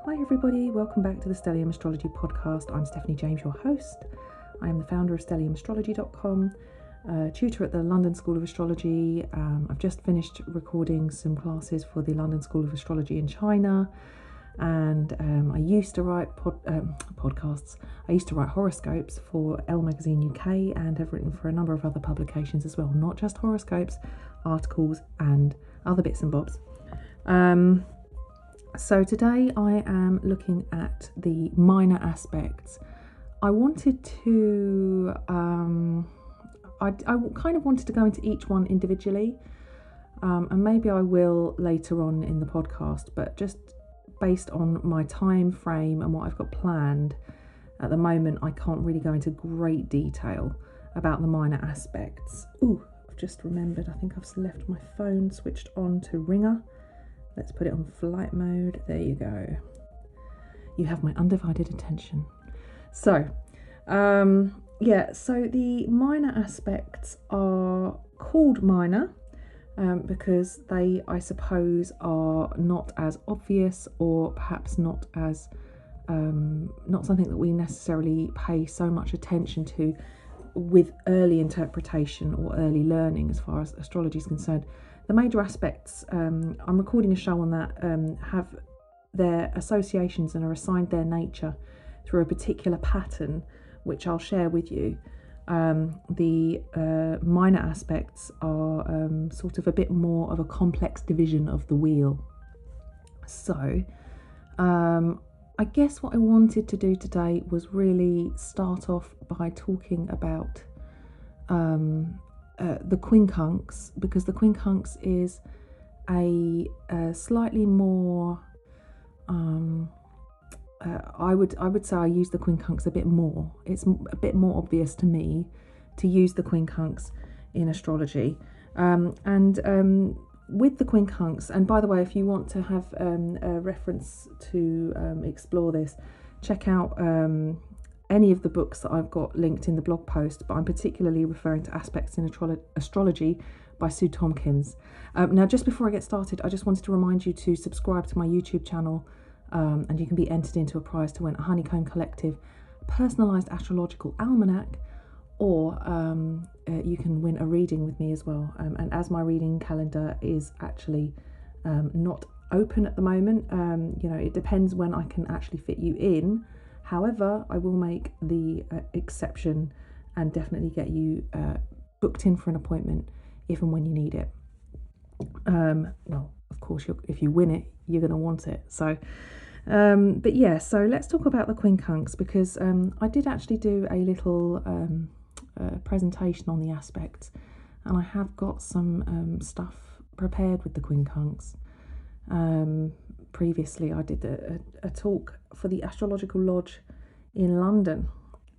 Hi everybody, welcome back to the Stellium Astrology podcast. I'm Stephanie James, your host. I am the founder of stelliumastrology.com, tutor at the London School of Astrology. I've just finished recording some classes for the London School of Astrology in China, and I used to write podcasts. I used to write horoscopes for Elle Magazine UK and have written for a number of other publications as well, not just horoscopes, articles and other bits and bobs. So today I am looking at the minor aspects. I wanted to, I kind of wanted to go into each one individually, and maybe I will later on in the podcast, but just based on my time frame and what I've got planned at the moment, I can't really go into great detail about the minor aspects. Ooh, I've just remembered, I think I've left my phone switched on to ringer. Let's put it on flight mode. There you go. You have my undivided attention. So, so the minor aspects are called minor because they, I suppose, are not as obvious or perhaps not as, not something that we necessarily pay so much attention to with early interpretation or early learning as far as astrology is concerned. The major aspects, I'm recording a show on that, have their associations and are assigned their nature through a particular pattern, which I'll share with you. The minor aspects are sort of a bit more of a complex division of the wheel. So, I guess what I wanted to do today was really start off by talking about the quincunx, because the quincunx is a slightly more I would say I use the quincunx a bit more. It's a bit more obvious to me to use the quincunx in astrology, and with the quincunx, and by the way, if you want to have a reference to explore this, check out any of the books that I've got linked in the blog post, but I'm particularly referring to Aspects in Astrology by Sue Tompkins. Now, just before I get started, I just wanted to remind you to subscribe to my YouTube channel, and you can be entered into a prize to win a Honeycomb Collective personalised astrological almanac, or you can win a reading with me as well. And as my reading calendar is actually not open at the moment, it depends when I can actually fit you in. However, I will make the exception and definitely get you booked in for an appointment if and when you need it. Well, of course, if you win it, you're going to want it. So, so let's talk about the quincunx, because I did actually do a little presentation on the aspects, and I have got some stuff prepared with the quincunx. Previously, I did a talk for the Astrological Lodge in London.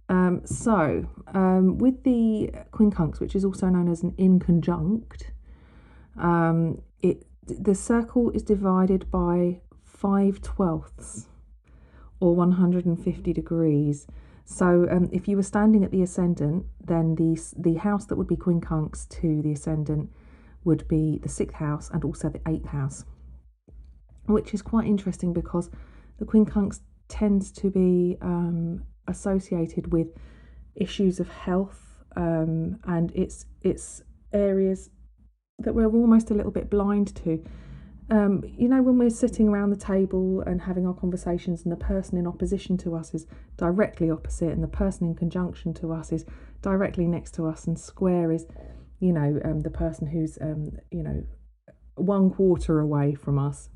With the quincunx, which is also known as an inconjunct, the circle is divided by 5/12 or 150 degrees. So if you were standing at the ascendant, then the house that would be quincunx to the ascendant would be the 6th house and also the 8th house, which is quite interesting because the quincunx tends to be associated with issues of health, and it's areas that we're almost a little bit blind to. When we're sitting around the table and having our conversations, and the person in opposition to us is directly opposite, and the person in conjunction to us is directly next to us, and square is, the person who's, 1/4 away from us.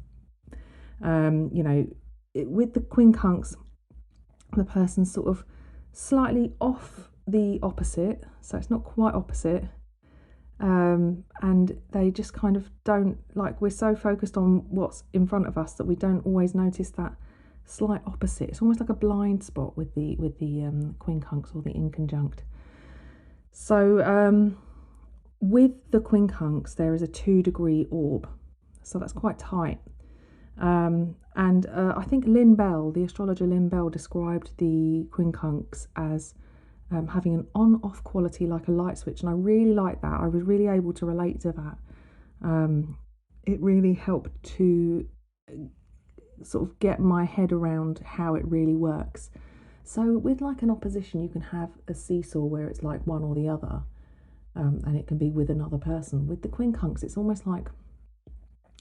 With the quincunx, the person's sort of slightly off the opposite, so it's not quite opposite, and they just kind of don't, we're so focused on what's in front of us that we don't always notice that slight opposite. It's almost like a blind spot with the quincunx or the inconjunct. So with the quincunx, there is a 2-degree orb, so that's quite tight. I think Lynn Bell, the astrologer Lynn Bell, described the quincunx as having an on-off quality like a light switch, and I really like that. I was really able to relate to that. It really helped to sort of get my head around how it really works. So with like an opposition, you can have a seesaw where it's like one or the other, and it can be with another person. With the quincunx, it's almost like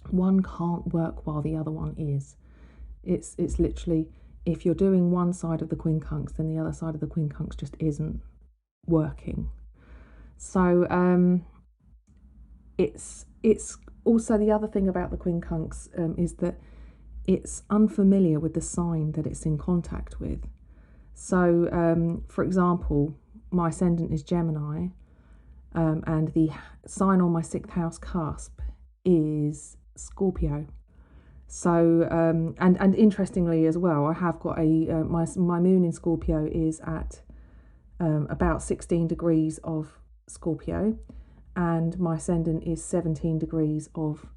one can't work while the other one is. It's literally, if you're doing one side of the quincunx, then the other side of the quincunx just isn't working. So it's also, the other thing about the quincunx is that it's unfamiliar with the sign that it's in contact with. So for example, my ascendant is Gemini, and the sign on my 6th house cusp is Scorpio. So and interestingly as well, I have got a my moon in Scorpio is at about 16 degrees of Scorpio, and my ascendant is 17 degrees of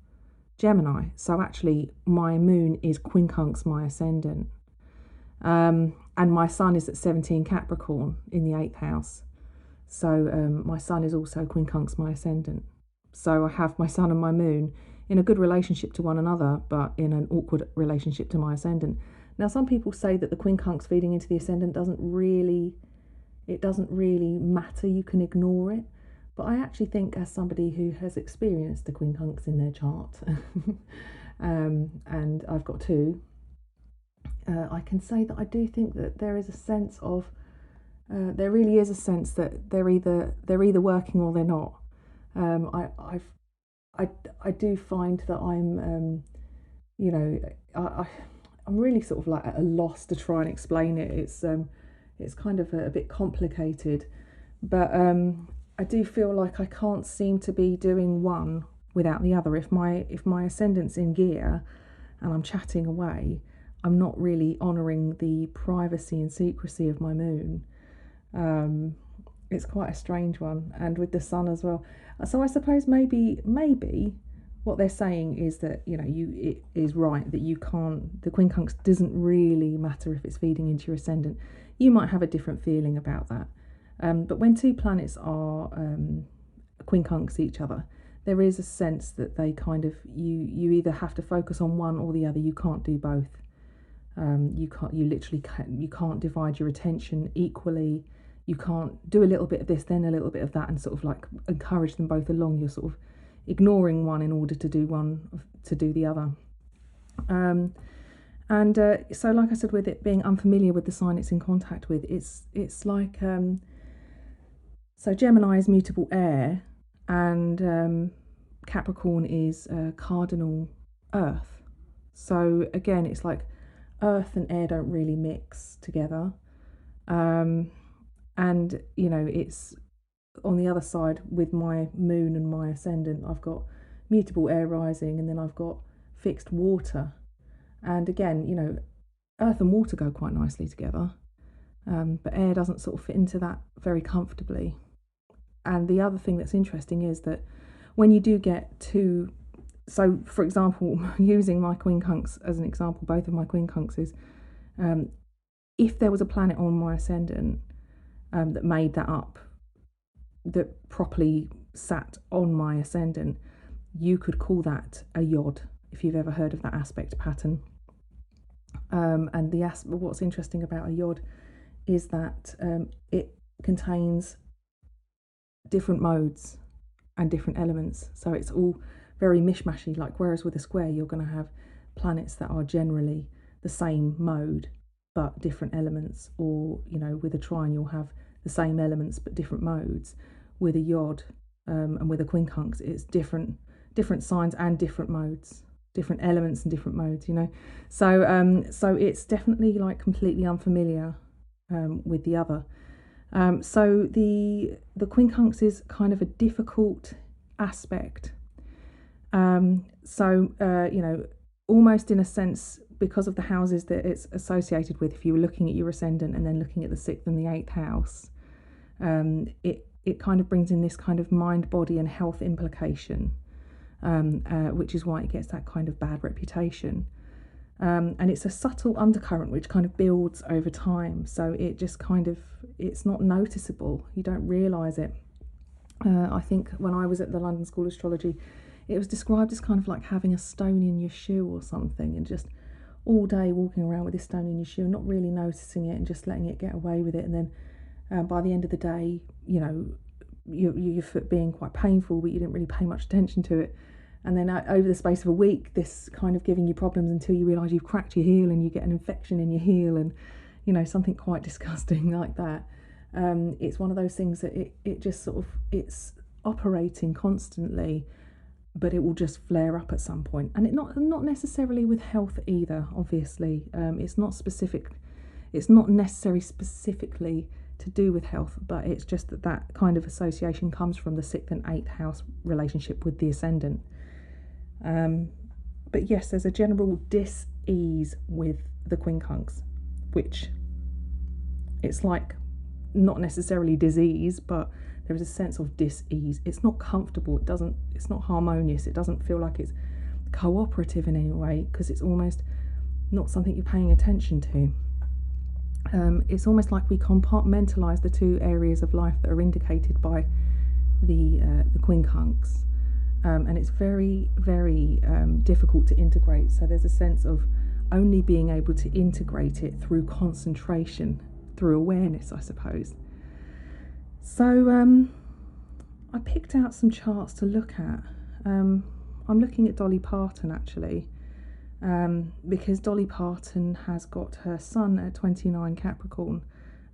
Gemini. So actually my moon is quincunx my ascendant, and my sun is at 17 Capricorn in the 8th house. So my sun is also quincunx my ascendant. So I have my sun and my moon in a good relationship to one another, but in an awkward relationship to my ascendant. Now, some people say that the quincunx feeding into the ascendant doesn't really matter, you can ignore it. But I actually think, as somebody who has experienced the quincunx in their chart, and I've got two, I can say that I do think that there is a sense of, there really is a sense that they're either working or they're not. I do find that I'm, I'm really sort of like at a loss to try and explain it. It's kind of a bit complicated, but I do feel like I can't seem to be doing one without the other. If my ascendant's in gear and I'm chatting away, I'm not really honouring the privacy and secrecy of my moon. It's quite a strange one, and with the sun as well. So I suppose maybe what they're saying is that, it is right that you can't, the quincunx doesn't really matter if it's feeding into your ascendant. You might have a different feeling about that. But when two planets are quincunx each other, there is a sense that they kind of, you either have to focus on one or the other. You can't do both. You can't divide your attention equally. You can't do a little bit of this, then a little bit of that, and sort of like encourage them both along. You're sort of ignoring one in order to do the other. So like I said, with it being unfamiliar with the sign it's in contact with, it's like, so Gemini is mutable air, and Capricorn is cardinal earth. So again, it's like earth and air don't really mix together. And it's on the other side with my moon and my ascendant, I've got mutable air rising, and then I've got fixed water. And again, earth and water go quite nicely together, but air doesn't sort of fit into that very comfortably. And the other thing that's interesting is that when you do get two, so for example, using my quincunx as an example, both of my quincunxes, if there was a planet on my ascendant that made that up, that properly sat on my ascendant, you could call that a yod, if you've ever heard of that aspect pattern. And what's interesting about a yod is that it contains different modes and different elements, so it's all very mishmashy. Like, whereas with a square you're going to have planets that are generally the same mode but different elements, or with a trine you'll have the same elements but different modes. With a yod and with a quincunx, it's different signs and different modes, different elements and different modes. So it's definitely like completely unfamiliar with the other. So the quincunx is kind of a difficult aspect. Almost in a sense, because of the houses that it's associated with, if you were looking at your ascendant and then looking at the 6th and the 8th house, it kind of brings in this kind of mind, body and health implication, which is why it gets that kind of bad reputation. And it's a subtle undercurrent which kind of builds over time, so it just kind of, it's not noticeable, you don't realise it. I think when I was at the London School of Astrology, it was described as kind of like having a stone in your shoe or something, and just all day walking around with this stone in your shoe and not really noticing it and just letting it get away with it, and then by the end of the day, your foot being quite painful, but you didn't really pay much attention to it. And then over the space of a week, this kind of giving you problems until you realise you've cracked your heel and you get an infection in your heel, and something quite disgusting like that. It's one of those things that it just sort of, it's operating constantly, but it will just flare up at some point. And it not necessarily with health either, obviously. It's not necessarily specifically to do with health, but it's just that kind of association comes from the 6th and 8th house relationship with the ascendant. But yes, there's a general dis-ease with the quincunx, which it's like not necessarily disease, but there is a sense of dis-ease. It's not comfortable, it's not harmonious, it doesn't feel like it's cooperative in any way, because it's almost not something you're paying attention to. It's almost like we compartmentalise the two areas of life that are indicated by the quincunx. And it's very, very difficult to integrate. So there's a sense of only being able to integrate it through concentration, through awareness, I suppose. So I picked out some charts to look at. I'm looking at Dolly Parton actually, because Dolly Parton has got her sun at 29 Capricorn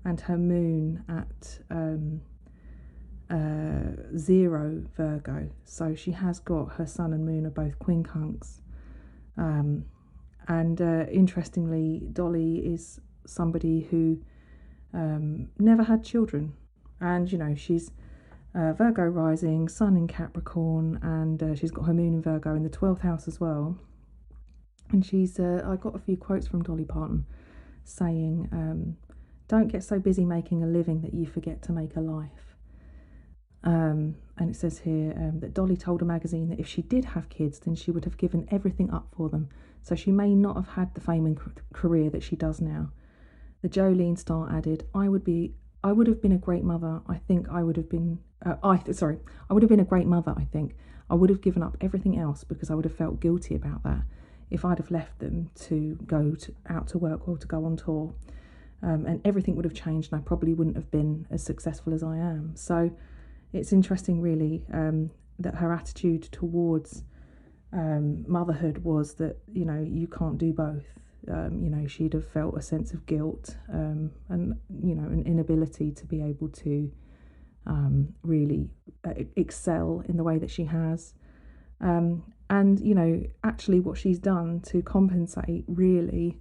and her moon at 0 Virgo. So she has got her sun and moon are both quincunx. And interestingly, Dolly is somebody who never had children. And, she's Virgo rising, sun in Capricorn, and she's got her moon in Virgo in the 12th house as well. And she's, I got a few quotes from Dolly Parton saying, don't get so busy making a living that you forget to make a life. And it says here that Dolly told a magazine that if she did have kids, then she would have given everything up for them. So she may not have had the fame and career that she does now. The Jolene star added, I would have been a great mother. I think I would have been, I would have been a great mother, I think. I would have given up everything else because I would have felt guilty about that if I'd have left them to go out to work or to go on tour. And everything would have changed and I probably wouldn't have been as successful as I am. So it's interesting really that her attitude towards motherhood was that, you can't do both. She'd have felt a sense of guilt and, an inability to be able to really excel in the way that she has. And, actually what she's done to compensate really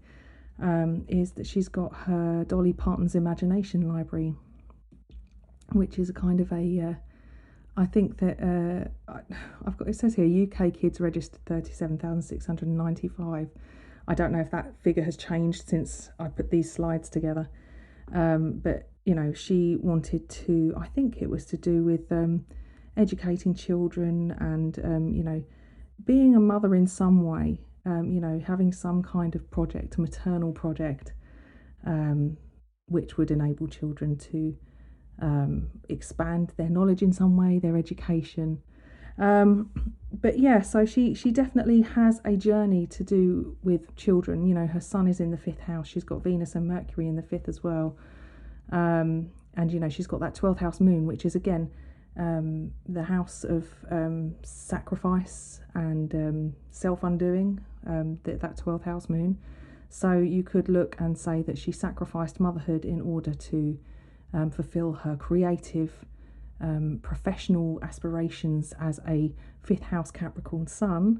is that she's got her Dolly Parton's Imagination Library, which is a kind of a, I think that it says here, UK kids registered 37,695. I don't know if that figure has changed since I put these slides together. But, she wanted to, I think it was to do with educating children and, being a mother in some way, having some kind of project, a maternal project, which would enable children to expand their knowledge in some way, their education. But yeah, so she definitely has a journey to do with children. Her sun is in the 5th house. She's got Venus and Mercury in the 5th as well. And, she's got that 12th house moon, which is again, the house of sacrifice and self-undoing, that 12th house moon. So you could look and say that she sacrificed motherhood in order to fulfill her creative, professional aspirations as a 5th house Capricorn sun.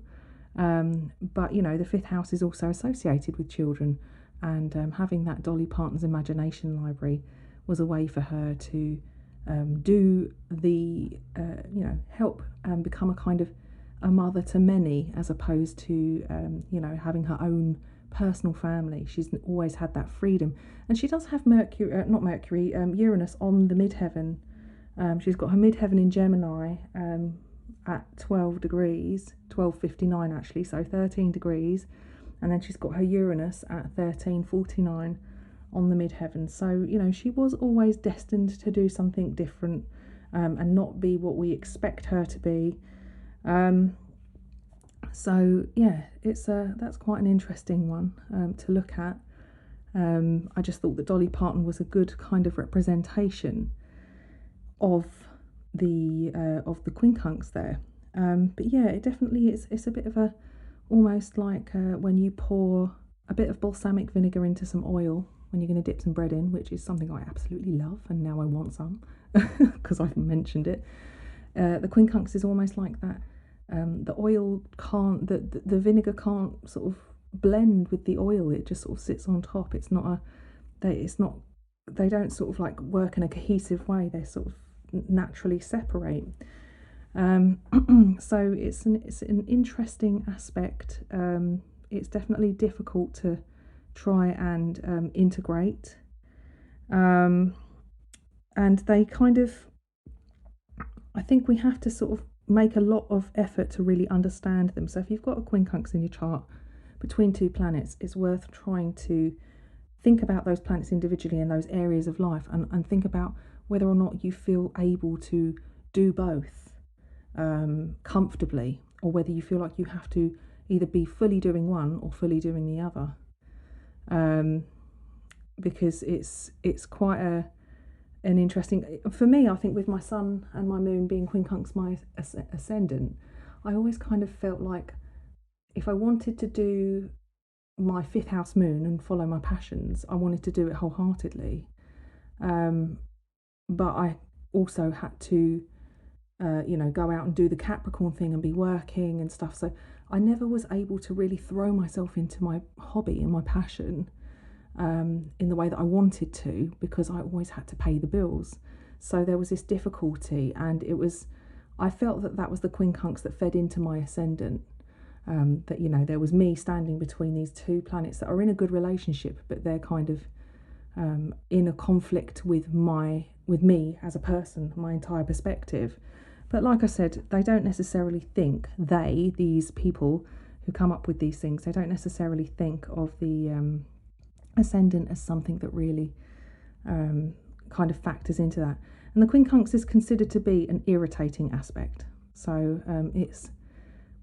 But, the 5th house is also associated with children, and having that Dolly Parton's Imagination Library was a way for her to do the, help become a kind of a mother to many, as opposed to, having her own personal family. She's always had that freedom. And she does have Uranus on the midheaven. She's got her midheaven in Gemini at 12 degrees, 12:59 actually, so 13 degrees. And then she's got her Uranus at 13:49 on the midheaven. So, she was always destined to do something different and not be what we expect her to be. So yeah, that's quite an interesting one to look at. I just thought that Dolly Parton was a good kind of representation of the quincunx there. But yeah, it definitely is. It's a bit of a almost like when you pour a bit of balsamic vinegar into some oil when you're going to dip some bread in, which is something I absolutely love, and now I want some because I've mentioned it. The quincunx is almost like that. The oil can't, the vinegar can't sort of blend with the oil. It just sort of sits on top. It's not a, they don't sort of like work in a cohesive way. They sort of naturally separate. So it's an interesting aspect. It's definitely difficult to try and integrate. And they kind of, I think we have to sort of make a lot of effort to really understand them. So if you've got a quincunx in your chart between two planets, it's worth trying to think about those planets individually in those areas of life, and think about whether or not you feel able to do both comfortably, or whether you feel like you have to either be fully doing one or fully doing the other. Because it's quite an interesting, for me, I think with my sun and my moon being quincunx my ascendant, I always kind of felt like if I wanted to do my fifth house moon and follow my passions, I wanted to do it wholeheartedly. But I also had to go out and do the Capricorn thing and be working and stuff. So I never was able to really throw myself into my hobby and my passion in the way that I wanted to, because I always had to pay the bills. So there was this difficulty, and I felt that was the quincunx that fed into my ascendant. That there was me standing between these two planets that are in a good relationship, but they're kind of in a conflict with me as a person, my entire perspective. But like I said, they don't necessarily think, these people who come up with these things, they don't necessarily think of the ascendant as something that really kind of factors into that. And the quincunx is considered to be an irritating aspect. So it's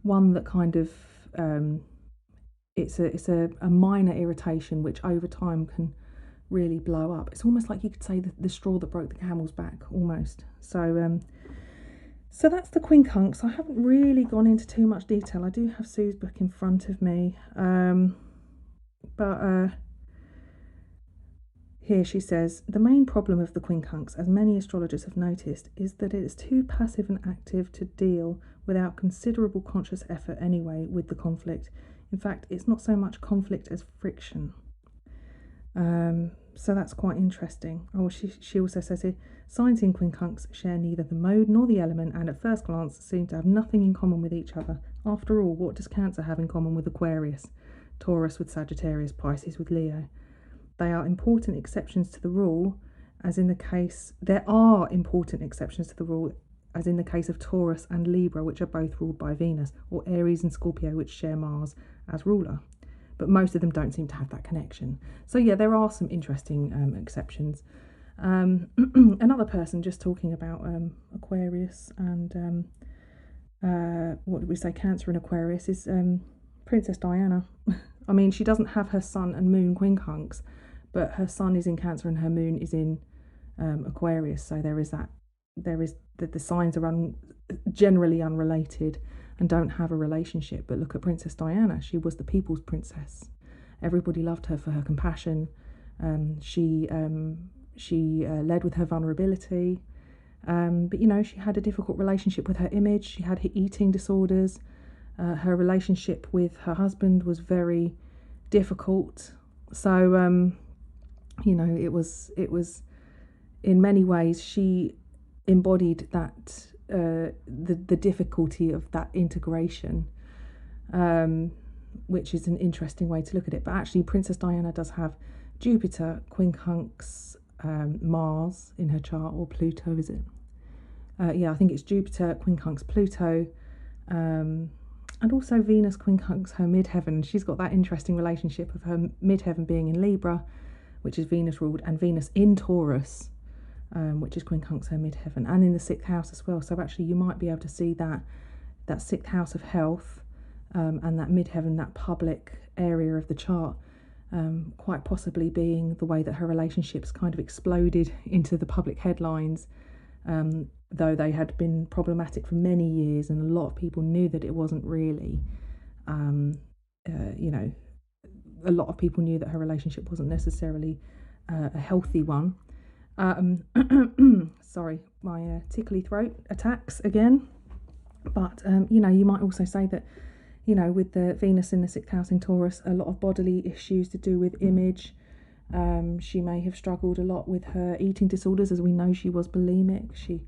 one that kind of it's a minor irritation which over time can really blow up. It's almost like you could say the straw that broke the camel's back, almost. So that's the quincunx. I haven't really gone into too much detail. I do have Sue's book in front of me, but here she says, the main problem of the quincunx, as many astrologers have noticed, is that it is too passive and active to deal without considerable conscious effort anyway with the conflict. In fact, it's not so much conflict as friction. So that's quite interesting. Oh, she also says here, signs in quincunx share neither the mode nor the element, and at first glance seem to have nothing in common with each other. After all, what does Cancer have in common with Aquarius, Taurus with Sagittarius, Pisces with Leo? They are important exceptions to the rule, there are important exceptions to the rule, as in the case of Taurus and Libra, which are both ruled by Venus, or Aries and Scorpio, which share Mars as ruler. But most of them don't seem to have that connection. So yeah, there are some interesting exceptions. Another person just talking about Aquarius and what did we say, Cancer and Aquarius, is Princess Diana. I mean, she doesn't have her sun and moon quincunx, but her sun is in Cancer and her moon is in Aquarius. So there is the signs are generally unrelated and don't have a relationship. But look at Princess Diana. She was the people's princess. Everybody loved her for her compassion. She led with her vulnerability. But she had a difficult relationship with her image. She had eating disorders. Her relationship with her husband was very difficult. So it was in many ways she embodied that the difficulty of that integration, which is an interesting way to look at it. But actually, Princess Diana does have Jupiter, quincunx, Mars in her chart, or Pluto, is it? I think it's Jupiter, quincunx, Pluto, and also Venus, quincunx, her midheaven. She's got that interesting relationship of her midheaven being in Libra, which is Venus ruled, and Venus in Taurus, which is quincunx, her midheaven, and in the sixth house as well. So actually you might be able to see that sixth house of health and that midheaven, that public area of the chart, quite possibly being the way that her relationships kind of exploded into the public headlines, though they had been problematic for many years, and a lot of people knew that it wasn't really, a lot of people knew that her relationship wasn't necessarily a healthy one. Sorry, my tickly throat attacks again. But, you might also say that, with the Venus in the 6th house in Taurus, a lot of bodily issues to do with image. She may have struggled a lot with her eating disorders, as we know she was bulimic. She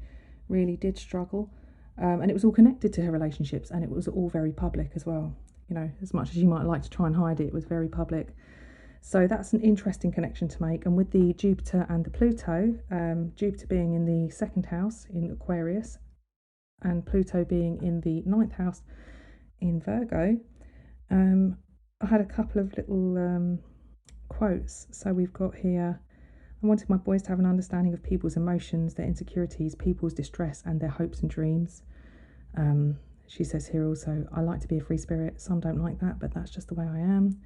really did struggle. And it was all connected to her relationships, and it was all very public as well. As much as you might like to try and hide it, it was very public. So that's an interesting connection to make. And with the Jupiter and the Pluto, Jupiter being in the 2nd house in Aquarius, and Pluto being in the 9th house in Virgo, I had a couple of little quotes. So we've got here, I wanted my boys to have an understanding of people's emotions, their insecurities, people's distress, and their hopes and dreams. She says here also, I like to be a free spirit. Some don't like that, but that's just the way I am.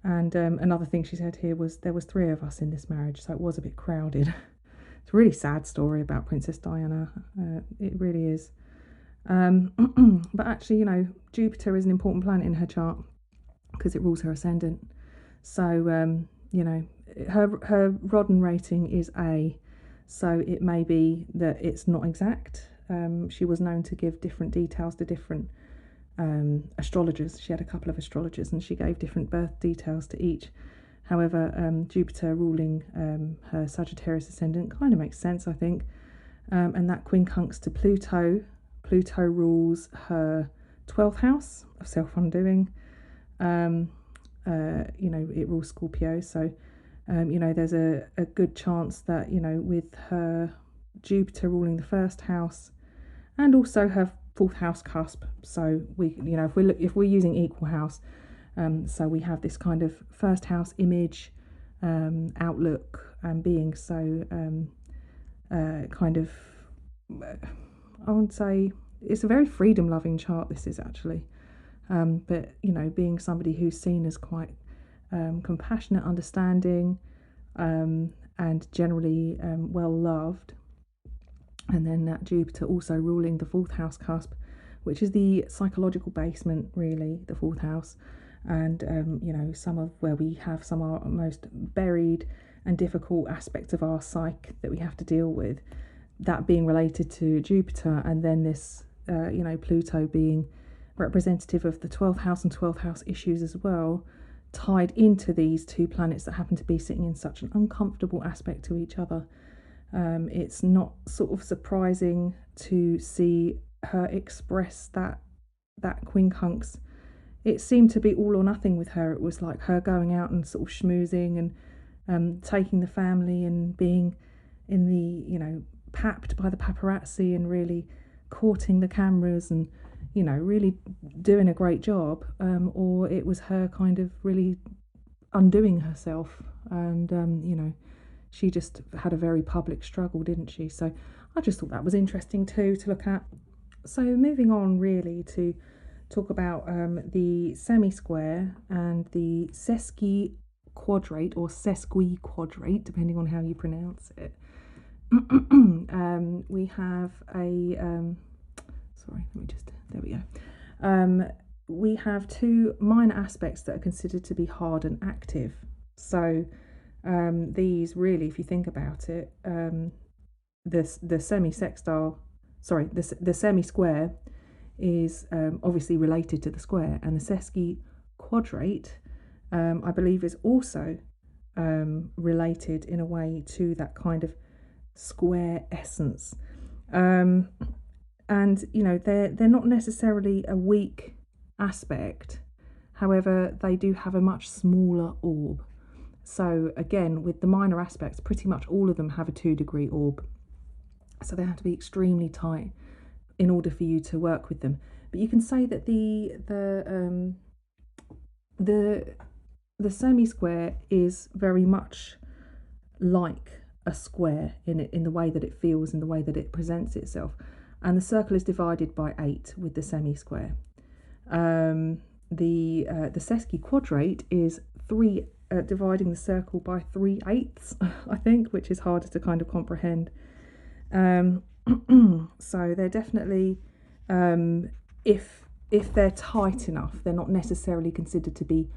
And another thing she said here was there was 3 of us in this marriage, so it was a bit crowded. It's a really sad story about Princess Diana. It really is. But actually, Jupiter is an important planet in her chart because it rules her ascendant. So, her Rodden rating is A. So it may be that it's not exact. She was known to give different details to different astrologers. She had a couple of astrologers, and she gave different birth details to each. However, Jupiter ruling her Sagittarius ascendant kind of makes sense, I think. And that quincunx to Pluto. Pluto rules her 12th house of self-undoing. It rules Scorpio. So, there's a good chance that, with her Jupiter ruling the 1st house and also her 4th house cusp. So if we're using equal house, so we have this kind of 1st house image, outlook, and being so kind of, I would say it's a very freedom loving chart, this is actually, but being somebody who's seen as quite compassionate, understanding, and generally well loved. And then that Jupiter also ruling the 4th house cusp, which is the psychological basement, really, the 4th house. And, some of where we have some of our most buried and difficult aspects of our psyche that we have to deal with, that being related to Jupiter. And then this, Pluto being representative of the 12th house and 12th house issues as well, tied into these 2 planets that happen to be sitting in such an uncomfortable aspect to each other. It's not sort of surprising to see her express that quincunx. It seemed to be all or nothing with her. It was like her going out and sort of schmoozing and taking the family and being in the, papped by the paparazzi and really courting the cameras and, really doing a great job. Or it was her kind of really undoing herself and, she just had a very public struggle, didn't she? So I just thought that was interesting too to look at. So moving on really to talk about the semi-square and the sesquiquadrate or sesquiquadrate, depending on how you pronounce it. We have there we go. We have 2 minor aspects that are considered to be hard and active. So these really, if you think about it, the semi-square is obviously related to the square, and the sesquiquadrate, I believe, is also related in a way to that kind of square essence. And they're not necessarily a weak aspect. However, they do have a much smaller orb. So again, with the minor aspects, pretty much all of them have a 2-degree orb. So they have to be extremely tight in order for you to work with them. But you can say that the semi-square is very much like a square in the way that it feels, in the way that it presents itself. And the circle is divided by 8 with the semi-square. the sesquiquadrate is three, dividing the circle by 3/8, I think, which is harder to kind of comprehend. So they're definitely, if they're tight enough, they're not necessarily considered to be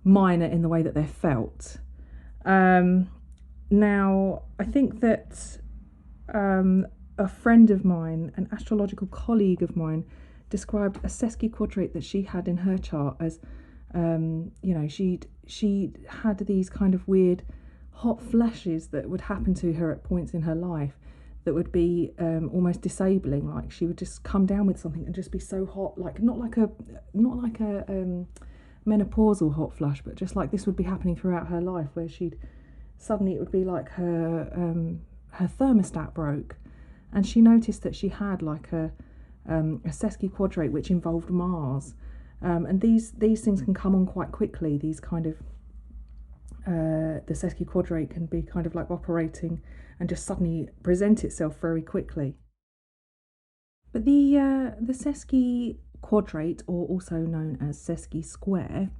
minor in the way that they're felt. Now, I think that a friend of mine, an astrological colleague of mine, described a sesquiquadrate that she had in her chart as, she had these kind of weird hot flashes that would happen to her at points in her life that would be almost disabling. Like she would just come down with something and just be so hot, like not like a menopausal hot flush, but just like this would be happening throughout her life, where she'd suddenly, it would be like her thermostat broke, and she noticed that she had like a sesquiquadrate which involved Mars, and these things can come on quite quickly. These kind of the sesquiquadrate can be kind of like operating and just suddenly present itself very quickly. But the sesquiquadrate, or also known as sesquisquare,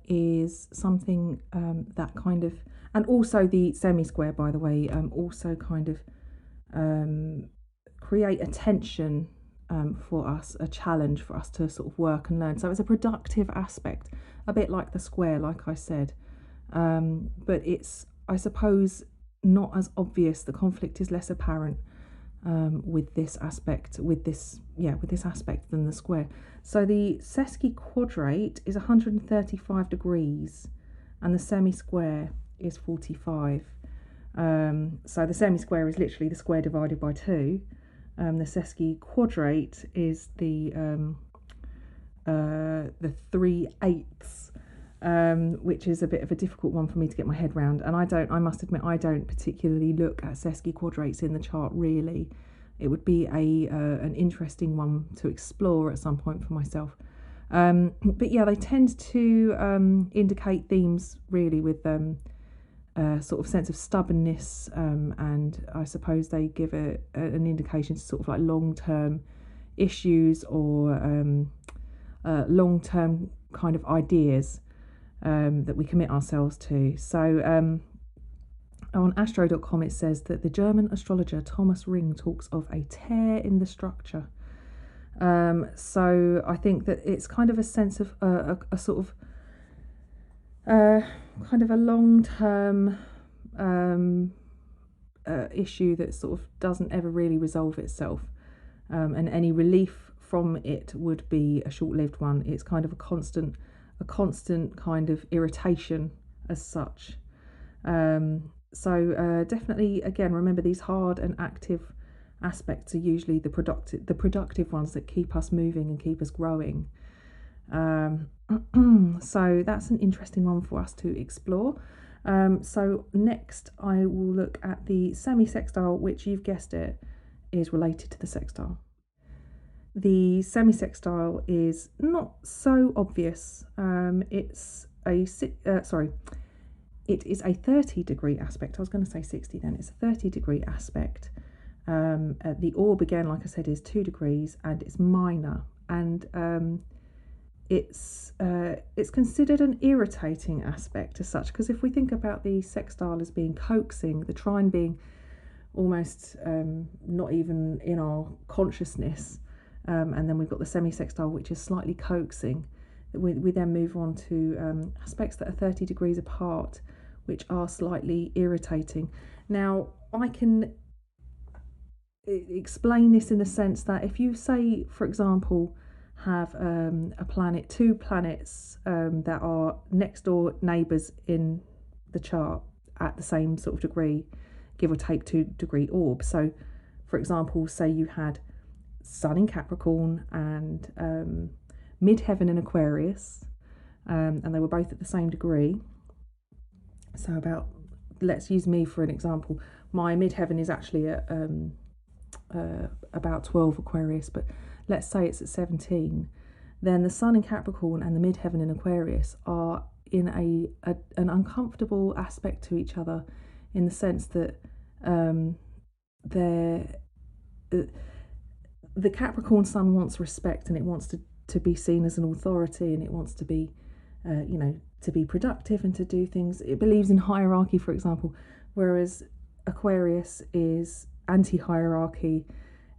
is something that kind of, and also the semi-square, by the way, also kind of create a tension for us, a challenge for us to sort of work and learn. So it's a productive aspect, a bit like the square, like I said. But it's, I suppose, not as obvious. The conflict is less apparent with this aspect than the square. So the sesquiquadrate is 135 degrees and the semi-square is 45. So the semi-square is literally the square divided by 2. The sesquiquadrate is the 3/8, which is a bit of a difficult one for me to get my head around. And I must admit, I don't particularly look at sesquiquadrates in the chart, really. It would be an interesting one to explore at some point for myself. But yeah, they tend to indicate themes really with sort of sense of stubbornness, and I suppose they give an indication to sort of like long-term issues or long-term kind of ideas that we commit ourselves to. So on astro.com it says that the German astrologer Thomas Ring talks of a tear in the structure. So I think that it's kind of a sense of a sort of kind of a long-term issue that sort of doesn't ever really resolve itself, and any relief from it would be a short-lived one. It's kind of a constant kind of irritation as such. So definitely, again, remember these hard and active aspects are usually the productive ones that keep us moving and keep us growing. So that's an interesting one for us to explore. So next I will look at the semi-sextile, which, you've guessed it, is related to the sextile. The semi-sextile is not so obvious. It is a 30-degree aspect. I was going to say 60 then. It's a 30-degree aspect. The orb, again, like I said, is 2 degrees and it's minor. And it's considered an irritating aspect as such, because if we think about the sextile as being coaxing, the trine being almost not even in our consciousness, and then we've got the semi-sextile, which is slightly coaxing. We then move on to aspects that are 30 degrees apart, which are slightly irritating. Now, I can explain this in the sense that if you say, for example, have two planets that are next door neighbours in the chart at the same sort of degree, give or take 2-degree orb. So, for example, say you had Sun in Capricorn and midheaven in Aquarius, and they were both at the same degree. So let's use me for an example. My midheaven is actually at about 12 Aquarius, but let's say it's at 17. Then the Sun in Capricorn and the midheaven in Aquarius are in an uncomfortable aspect to each other, in the sense that the Capricorn Sun wants respect and it wants to to be seen as an authority, and it wants to be, to be productive and to do things. It believes in hierarchy, for example, whereas Aquarius is anti-hierarchy.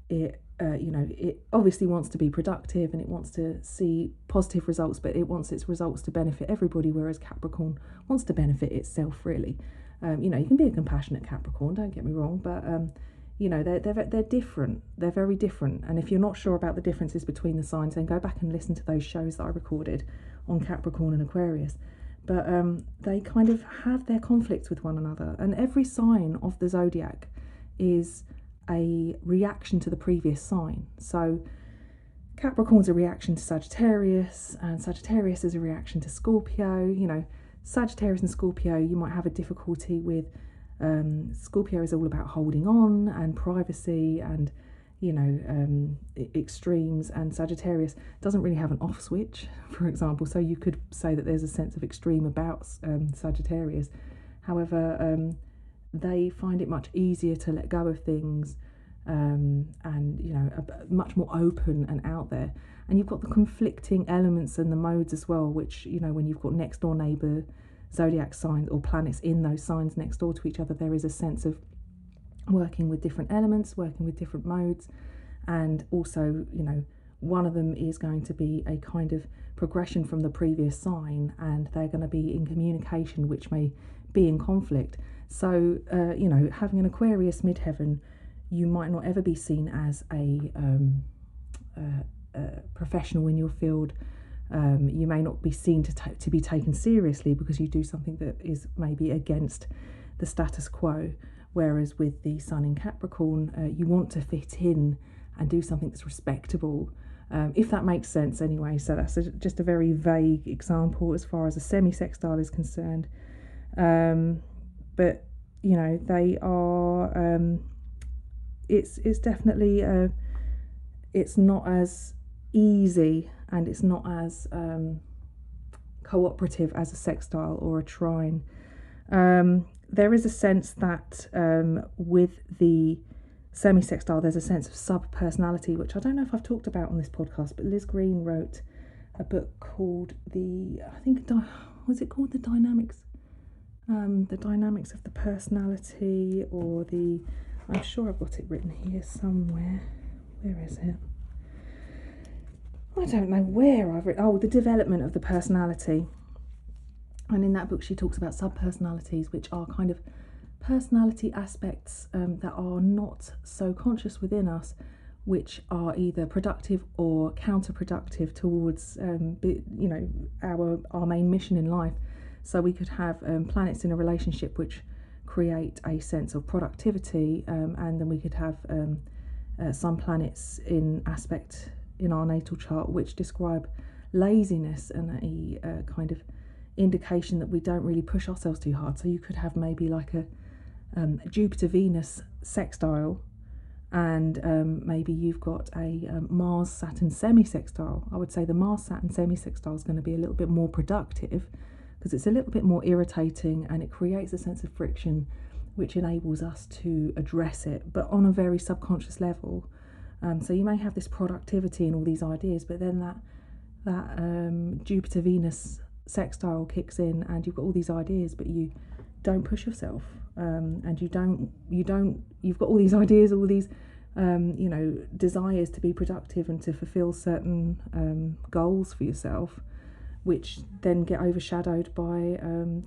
It obviously wants to be productive and it wants to see positive results, but it wants its results to benefit everybody, whereas Capricorn wants to benefit itself, really. You can be a compassionate Capricorn, don't get me wrong, but they're different. They're very different. And if you're not sure about the differences between the signs, then go back and listen to those shows that I recorded on Capricorn and Aquarius. But they kind of have their conflicts with one another, and every sign of the zodiac is a reaction to the previous sign. So Capricorn's a reaction to Sagittarius, and Sagittarius is a reaction to Scorpio. Sagittarius and Scorpio, you might have a difficulty with. Scorpio is all about holding on and privacy and extremes, and Sagittarius doesn't really have an off switch, for example. So you could say that there's a sense of extreme about Sagittarius. However, they find it much easier to let go of things, and much more open and out there. And you've got the conflicting elements and the modes as well, which when you've got next door neighbour zodiac signs or planets in those signs next door to each other, there is a sense of working with different elements, working with different modes, and also one of them is going to be a kind of progression from the previous sign, and they're going to be in communication, which may be in conflict. So having an Aquarius midheaven, you might not ever be seen as a professional in your field. You may not be seen to be taken seriously because you do something that is maybe against the status quo. Whereas with the sun in Capricorn, you want to fit in and do something that's respectable, if that makes sense anyway. So that's just a very vague example as far as a semi-sextile is concerned. But they are. It's definitely it's not as easy and it's not as cooperative as a sextile or a trine. There is a sense that with the semi-sextile, there's a sense of sub-personality, which I don't know if I've talked about on this podcast, but Liz Green wrote a book called was it called The Dynamics? The Dynamics of the Personality, or I'm sure I've got it written here somewhere. Where is it? I don't know where I've written. The Development of the Personality. And in that book, she talks about sub-personalities, which are kind of personality aspects that are not so conscious within us, which are either productive or counterproductive towards, our main mission in life. So we could have planets in a relationship which create a sense of productivity, and then we could have some planets in aspect in our natal chart which describe laziness and a kind of indication that we don't really push ourselves too hard. So you could have maybe like a Jupiter-Venus sextile, and maybe you've got a Mars-Saturn semi-sextile. I would say the Mars-Saturn semi-sextile is going to be a little bit more productive because it's a little bit more irritating and it creates a sense of friction which enables us to address it, but on a very subconscious level. So you may have this productivity and all these ideas, but then that Jupiter-Venus sextile kicks in and you've got all these ideas, but you don't push yourself, and you've got all these ideas, all these desires to be productive and to fulfill certain goals for yourself, which then get overshadowed by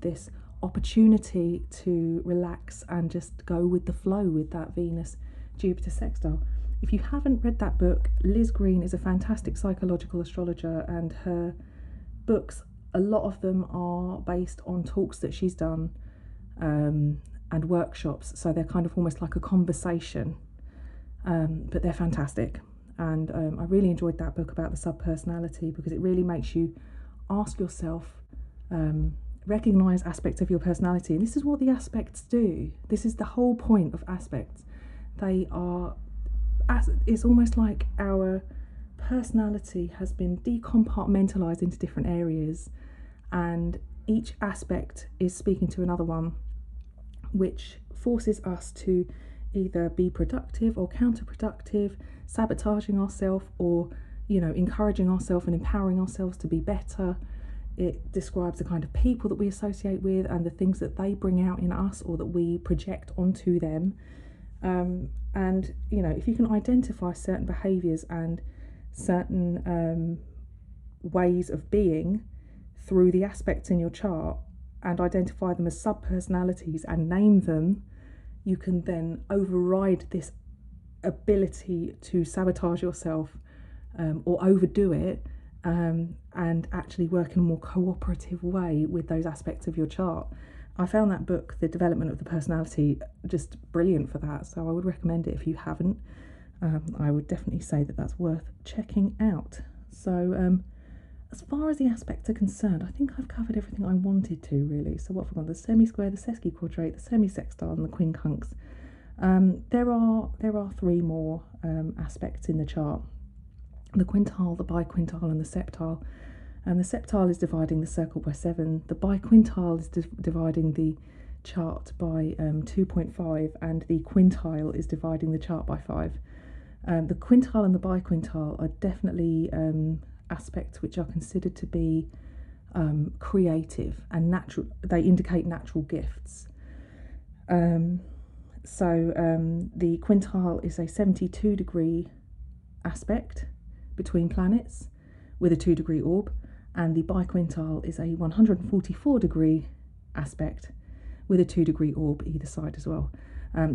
this opportunity to relax and just go with the flow with that Venus Jupiter sextile. If you haven't read that book, Liz Green is a fantastic psychological astrologer, and her books, a lot of them are based on talks that she's done and workshops, so they're kind of almost like a conversation, but they're fantastic. And I really enjoyed that book about the subpersonality because it really makes you ask yourself, recognise aspects of your personality, and this is what the aspects do. This is the whole point of aspects. It's almost like our personality has been decompartmentalised into different areas, and each aspect is speaking to another one, which forces us to either be productive or counterproductive, sabotaging ourselves, or encouraging ourselves and empowering ourselves to be better. It describes the kind of people that we associate with and the things that they bring out in us or that we project onto them. And if you can identify certain behaviours and certain ways of being through the aspects in your chart and identify them as sub-personalities and name them, you can then override this ability to sabotage yourself or overdo it, and actually work in a more cooperative way with those aspects of your chart. I found that book, The Development of the Personality, just brilliant for that, so I would recommend it if you haven't. I would definitely say that that's worth checking out. So as far as the aspects are concerned, I think I've covered everything I wanted to, really. So what have I got? The semi-square, the sesquiquadrate, the semi-sextile and the quincunx. There are three more aspects in the chart: the quintile, the biquintile and the septile. And the septile is dividing the circle by 7. The biquintile is dividing the chart by 2.5, and the quintile is dividing the chart by 5. The quintile and the biquintile are definitely aspects which are considered to be creative and natural. They indicate natural gifts. So the quintile is a 72-degree aspect between planets with a 2-degree orb, and the biquintile is a 144-degree aspect with a 2-degree orb either side as well.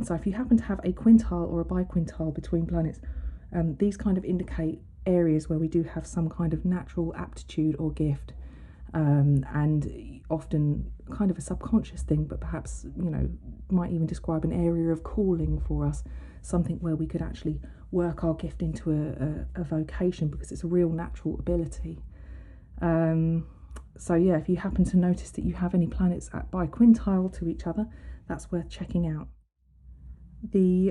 So if you happen to have a quintile or a biquintile between planets, these kind of indicate areas where we do have some kind of natural aptitude or gift, and often kind of a subconscious thing, but perhaps might even describe an area of calling for us, something where we could actually work our gift into a vocation because it's a real natural ability. So yeah, if you happen to notice that you have any planets at biquintile to each other, that's worth checking out. The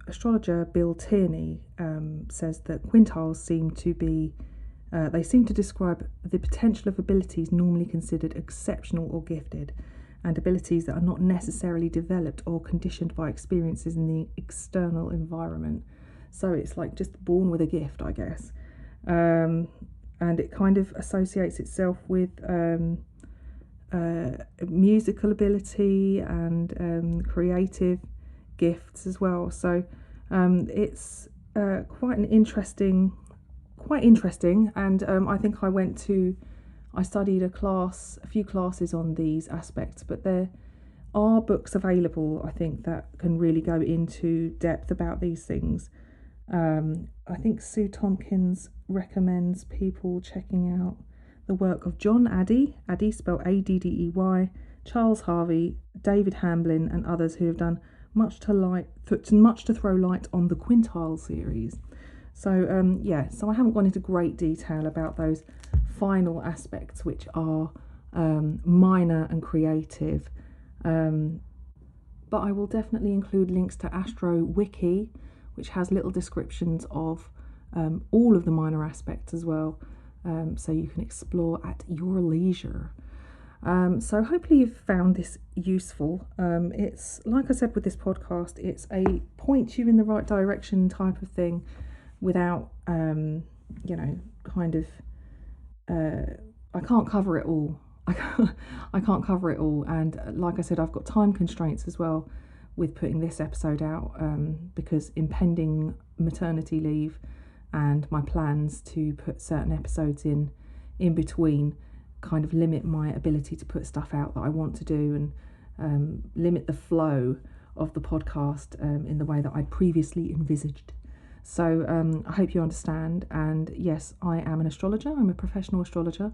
astrologer Bill Tierney says that quintiles seem to describe the potential of abilities normally considered exceptional or gifted, and abilities that are not necessarily developed or conditioned by experiences in the external environment. So it's like just born with a gift, I guess. And it kind of associates itself with musical ability and creative gifts as well. So it's quite interesting, and I think I studied a few classes on these aspects, but there are books available, I think, that can really go into depth about these things. I think Sue Tompkins recommends people checking out the work of John Addey spelled Addey, Charles Harvey, David Hamblin and others who have done much to throw light on the quintile series. So so I haven't gone into great detail about those final aspects, which are minor and creative, but I will definitely include links to Astro Wiki, which has little descriptions of all of the minor aspects as well, so you can explore at your leisure. So hopefully you've found this useful. It's, like I said with this podcast, it's a point you in the right direction type of thing without, I can't cover it all. I can't cover it all. And like I said, I've got time constraints as well with putting this episode out, because impending maternity leave and my plans to put certain episodes in between kind of limit my ability to put stuff out that I want to do, and limit the flow of the podcast in the way that I'd previously envisaged. So I hope you understand. And yes, I am an astrologer. I'm a professional astrologer,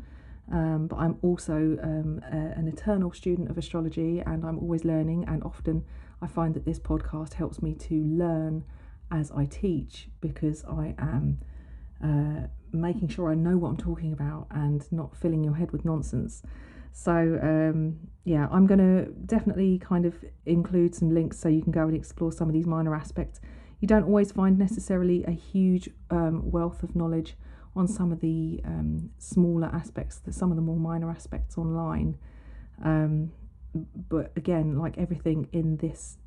but I'm also an eternal student of astrology, and I'm always learning. And often I find that this podcast helps me to learn as I teach, because I am making sure I know what I'm talking about and not filling your head with nonsense. So I'm going to definitely kind of include some links so you can go and explore some of these minor aspects. You don't always find necessarily a huge wealth of knowledge on some of the smaller aspects, some of the more minor aspects online. But again, like everything in this,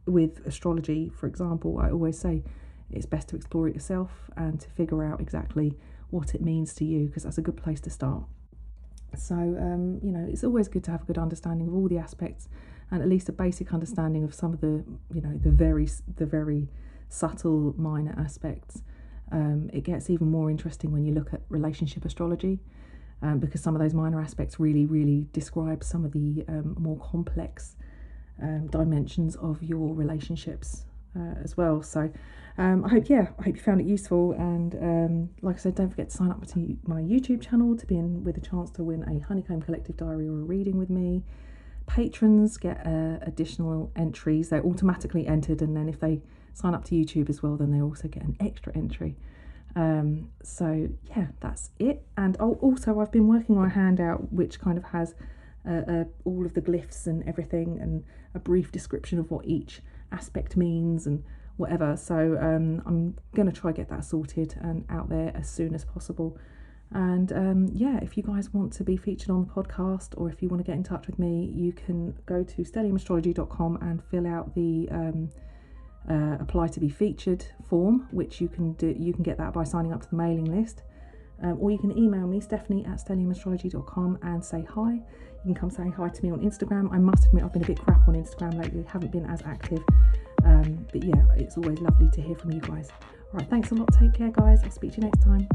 with astrology, for example, I always say it's best to explore it yourself and to figure out exactly what it means to you, because that's a good place to start. So, it's always good to have a good understanding of all the aspects, and at least a basic understanding of some of the, the very subtle minor aspects. It gets even more interesting when you look at relationship astrology, because some of those minor aspects really, really describe some of the more complex dimensions of your relationships as well. So I hope you found it useful, and like I said, don't forget to sign up to my YouTube channel to be in with a chance to win a Honeycomb Collective diary or a reading with me. Patrons get additional entries. They're automatically entered, and then if they sign up to YouTube as well, then they also get an extra entry. So yeah, that's it. And also I've been working on a handout which kind of has all of the glyphs and everything, and a brief description of what each aspect means and whatever. So I'm going to try get that sorted and out there as soon as possible. And if you guys want to be featured on the podcast, or if you want to get in touch with me, you can go to stelliumastrology.com and fill out the apply to be featured form, which you can do. You can get that by signing up to the mailing list, or you can email me, stephanie@stelliumastrology.com, and say hi. You can come say hi to me on Instagram. I must admit I've been a bit crap on Instagram lately, haven't been as active, but yeah, it's always lovely to hear from you guys. All right, thanks a lot, take care guys, I'll speak to you next time.